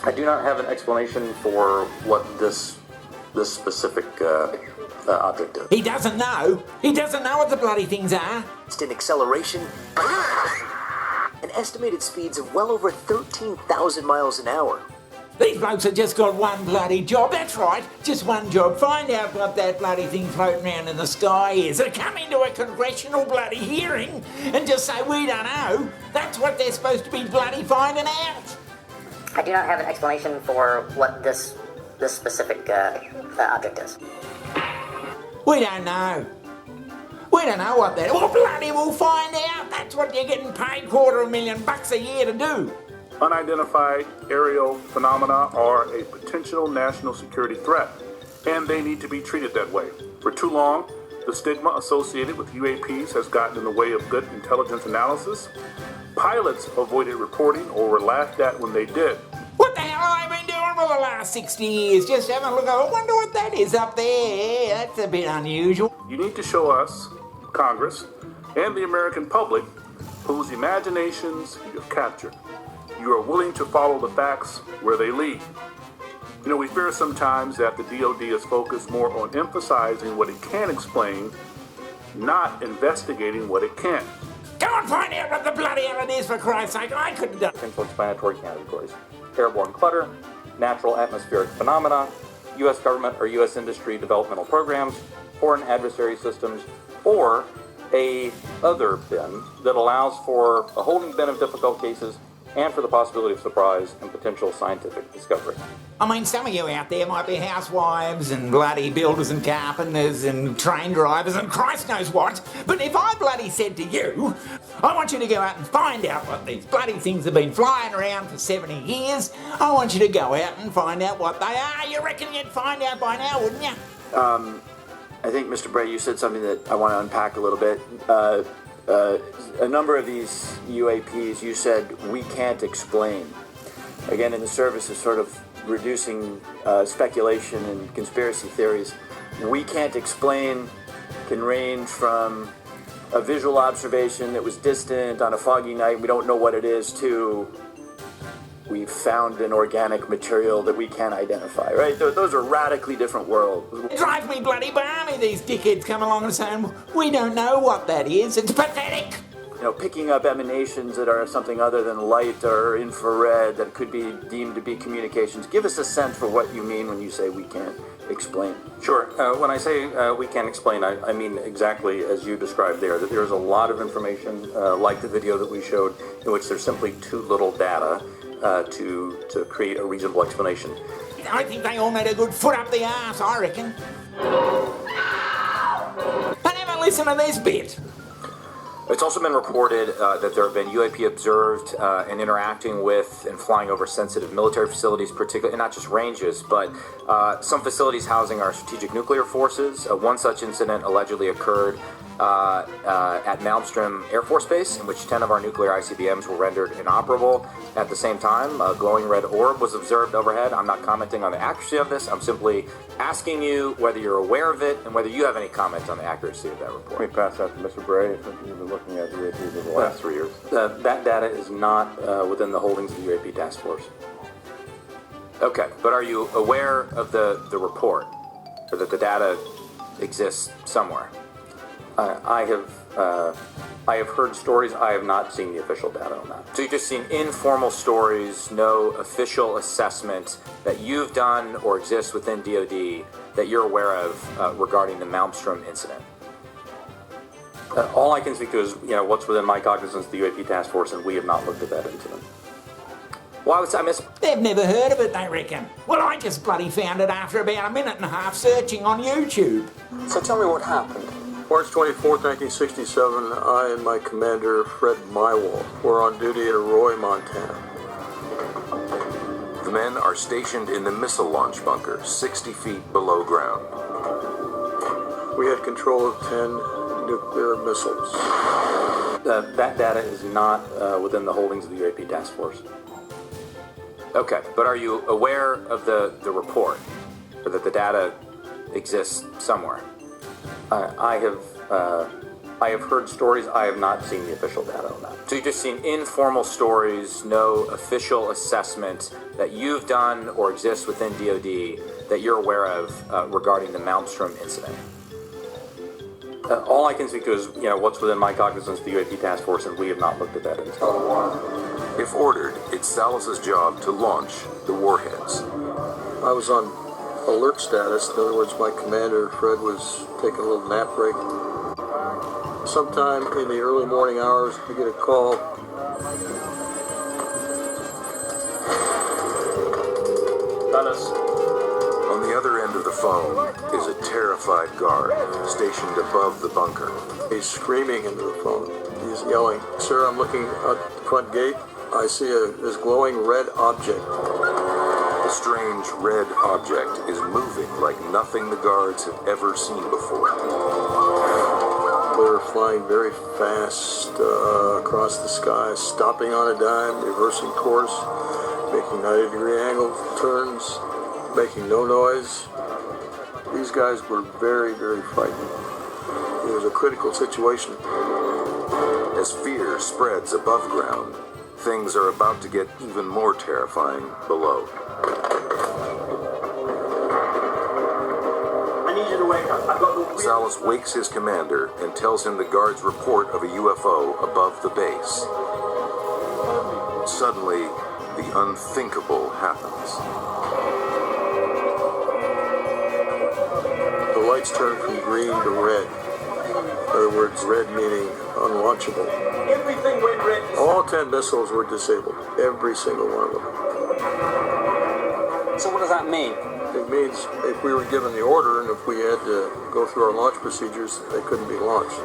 I do not have an explanation for what this specific object is. He doesn't know. He doesn't know what the bloody things are. Instant acceleration, and estimated speeds of well over 13,000 miles an hour. These blokes have just got one bloody job. That's right, just one job. Find out what that bloody thing floating around in the sky is. They come into a congressional bloody hearing and just say, we don't know. That's what they're supposed to be bloody finding out. I do not have an explanation for what this specific object is. We don't know. We don't know what that is. Well, bloody, we'll find out. That's what you're getting paid $250,000 a year to do. Unidentified aerial phenomena are a potential national security threat, and they need to be treated that way. For too long, the stigma associated with UAPs has gotten in the way of good intelligence analysis. Pilots avoided reporting or were laughed at when they did. What the hell have I been doing for the last 60 years? Just having a look. I wonder what that is up there. That's a bit unusual. You need to show us, Congress, and the American public whose imaginations you have captured. You are willing to follow the facts where they lead. You know, we fear sometimes that the DoD is focused more on emphasizing what it can explain, not investigating what it can't. Go and find out what the bloody hell it is, for Christ's sake. I could have done. Potential explanatory categories: airborne clutter, natural atmospheric phenomena, U.S. government or U.S. industry developmental programs, foreign adversary systems, or a other bin that allows for a holding bin of difficult cases and for the possibility of surprise and potential scientific discovery. I mean, some of you out there might be housewives and bloody builders and carpenters and train drivers and Christ knows what, but if I bloody said to you, I want you to go out and find out what these bloody things have been flying around for 70 years, I want you to go out and find out what they are. You reckon you'd find out by now, wouldn't you? I think, Mr. Bray, you said something that I want to unpack a little bit. A number of these UAPs, you said, we can't explain. Again, in the service of sort of reducing speculation and conspiracy theories, we can't explain can range from a visual observation that was distant on a foggy night, we don't know what it is, to we found an organic material that we can't identify, right? Those are radically different worlds. It drives me bloody balmy, these dickheads come along and saying, we don't know what that is. It's pathetic. You know, picking up emanations that are something other than light or infrared that could be deemed to be communications. Give us a sense for what you mean when you say we can't explain. Sure. When I say we can't explain, I mean exactly as you described there, that there's a lot of information, like the video that we showed, in which there's simply too little data to create a reasonable explanation. I think they all need a good foot up the arse, I reckon. I never listen to this bit. It's also been reported that there have been UAP observed and interacting with and flying over sensitive military facilities, particularly, and not just ranges, but some facilities housing our strategic nuclear forces. One such incident allegedly occurred at Malmstrom Air Force Base, in which 10 of our nuclear ICBMs were rendered inoperable. At the same time, a glowing red orb was observed overhead. I'm not commenting on the accuracy of this. I'm simply asking you whether you're aware of it and whether you have any comment on the accuracy of that report. Let me pass that to Mr. Bray. You've been looking at UAPs over the last 3 years. That data is not within the holdings of the UAP task force. Okay, but are you aware of the report, or that the data exists somewhere? I have heard stories. I have not seen the official data on that. So you've just seen informal stories, no official assessment that you've done or exists within DoD that you're aware of regarding the Malmstrom incident? All I can speak to is, what's within my cognizance of the UAP task force, and we have not looked at that incident. Why would I miss? They've never heard of it, they reckon. Well, I just bloody found it after about a minute and a half searching on YouTube. So tell me what happened. March 24th, 1967, I and my commander, Fred Mywall, were on duty in Roy, Montana. The men are stationed in the missile launch bunker, 60 feet below ground. We had control of 10 nuclear missiles. That data is not within the holdings of the UAP task force. Okay, but are you aware of the report, or that the data exists somewhere? I I have heard stories. I have not seen the official data on that. So you've just seen informal stories, no official assessment that you've done or exists within DoD that you're aware of regarding the Malmstrom incident? All I can speak to is, what's within my cognizance, the UAP task force, and we have not looked at that incident. If ordered, it's Salas's job to launch the warheads. I was on alert status. In other words, my commander, Fred, was taking a little nap break. Sometime in the early morning hours, we get a call. On the other end of the phone is a terrified guard stationed above the bunker. He's screaming into the phone. He's yelling, "Sir, I'm looking at the front gate. I see this glowing red object." The strange red object is moving like nothing the guards have ever seen before. We were flying very fast across the sky, stopping on a dime, reversing course, making 90-degree angle turns, making no noise. These guys were very, very frightened. It was a critical situation. As fear spreads above ground, things are about to get even more terrifying below. I need you to wake up. I've got the... Salas wakes his commander and tells him the guard's report of a UFO above the base. Suddenly, the unthinkable happens. The lights turned from green to red. In other words, red meaning unlaunchable. Everything went red. All 10 missiles were disabled. Every single one of them. So what does that mean? It means if we were given the order and if we had to go through our launch procedures, they couldn't be launched.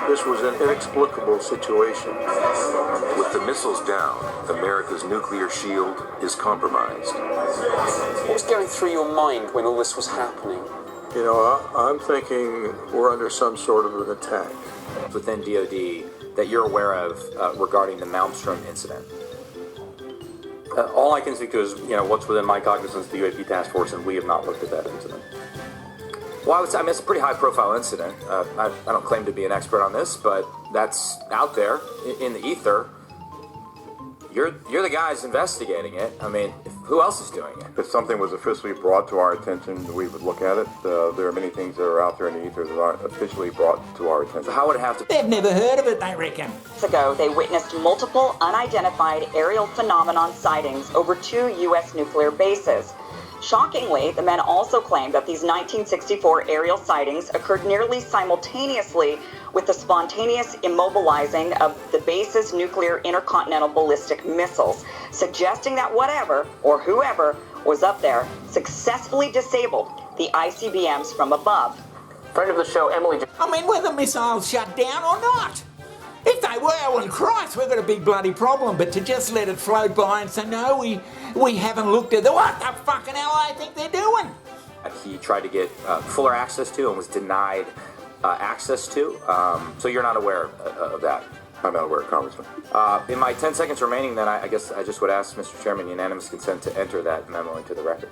This was an inexplicable situation. With the missiles down, America's nuclear shield is compromised. What was going through your mind when all this was happening? You know, I'm thinking we're under some sort of an attack. Within DoD that you're aware of regarding the Malmstrom incident? All I can speak to is, what's within my cognizance, the UAP task force, and we have not looked at that incident. Well, I mean, it's a pretty high-profile incident. I don't claim to be an expert on this, but that's out there in the ether. You're the guys investigating it. I mean, who else is doing it? If something was officially brought to our attention, we would look at it. There are many things that are out there in the ether that aren't officially brought to our attention. So how would it have to... They've never heard of it, they reckon. Months ago, they witnessed multiple unidentified aerial phenomenon sightings over 2 U.S. nuclear bases. Shockingly, the men also claimed that these 1964 aerial sightings occurred nearly simultaneously with the spontaneous immobilizing of the base's nuclear intercontinental ballistic missiles, suggesting that whatever or whoever was up there successfully disabled the ICBMs from above. Friend of the show, Emily. I mean, were the missiles shut down or not? If they were, well, Christ, we've got a big bloody problem. But to just let it float by and say, no, we haven't looked at what the fucking hell I think they're doing. He tried to get fuller access to and was denied access to. So you're not aware of that? I'm not aware, Congressman. In my 10 seconds remaining, then, I guess I just would ask Mr. Chairman unanimous consent to enter that memo into the record.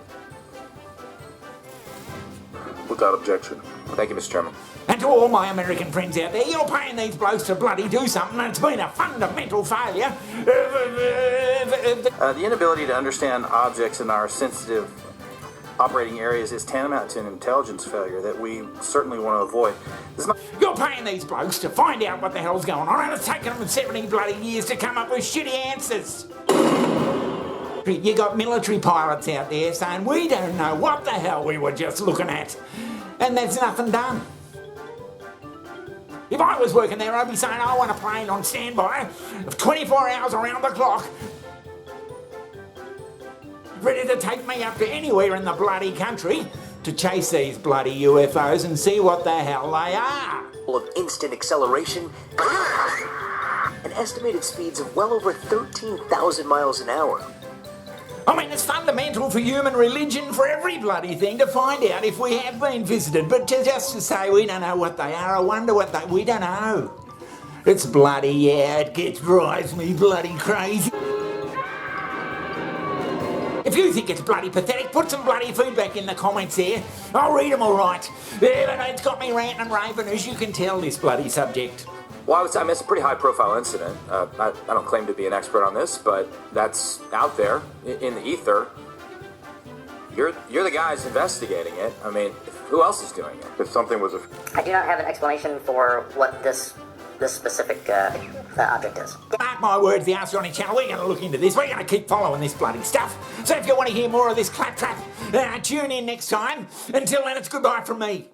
Without objection. Thank you, Mr. Chairman. And to all my American friends out there, you're paying these blokes to bloody do something, and it's been a fundamental failure. The inability to understand objects in our sensitive operating areas is tantamount to an intelligence failure that we certainly want to avoid. You're paying these blokes to find out what the hell's going on, and it's taken them 70 bloody years to come up with shitty answers. You got military pilots out there saying, we don't know what the hell we were just looking at, and there's nothing done. If I was working there, I'd be saying, I want a plane on standby 24 hours around the clock, ready to take me up to anywhere in the bloody country to chase these bloody UFOs and see what the hell they are. Of instant acceleration and estimated speeds of well over 13,000 miles an hour. I mean, it's fundamental for human religion for every bloody thing to find out if we have been visited, but just to say we don't know what they are, I wonder what they... We don't know. It's bloody, yeah, drives me bloody crazy. If If you think it's bloody pathetic, put some bloody feedback in the comments there. I'll read them all right. Yeah, but it's got me ranting and raving, as you can tell, this bloody subject. Well, I would say, it's a pretty high-profile incident. I don't claim to be an expert on this, but that's out there in the ether. You're the guys investigating it. I mean, who else is doing it? If something was I do not have an explanation for what this specific object is. Mark my words, the Arsenal channel, we're going to look into this. We're going to keep following this bloody stuff. So if you want to hear more of this claptrap, tune in next time. Until then, it's goodbye from me.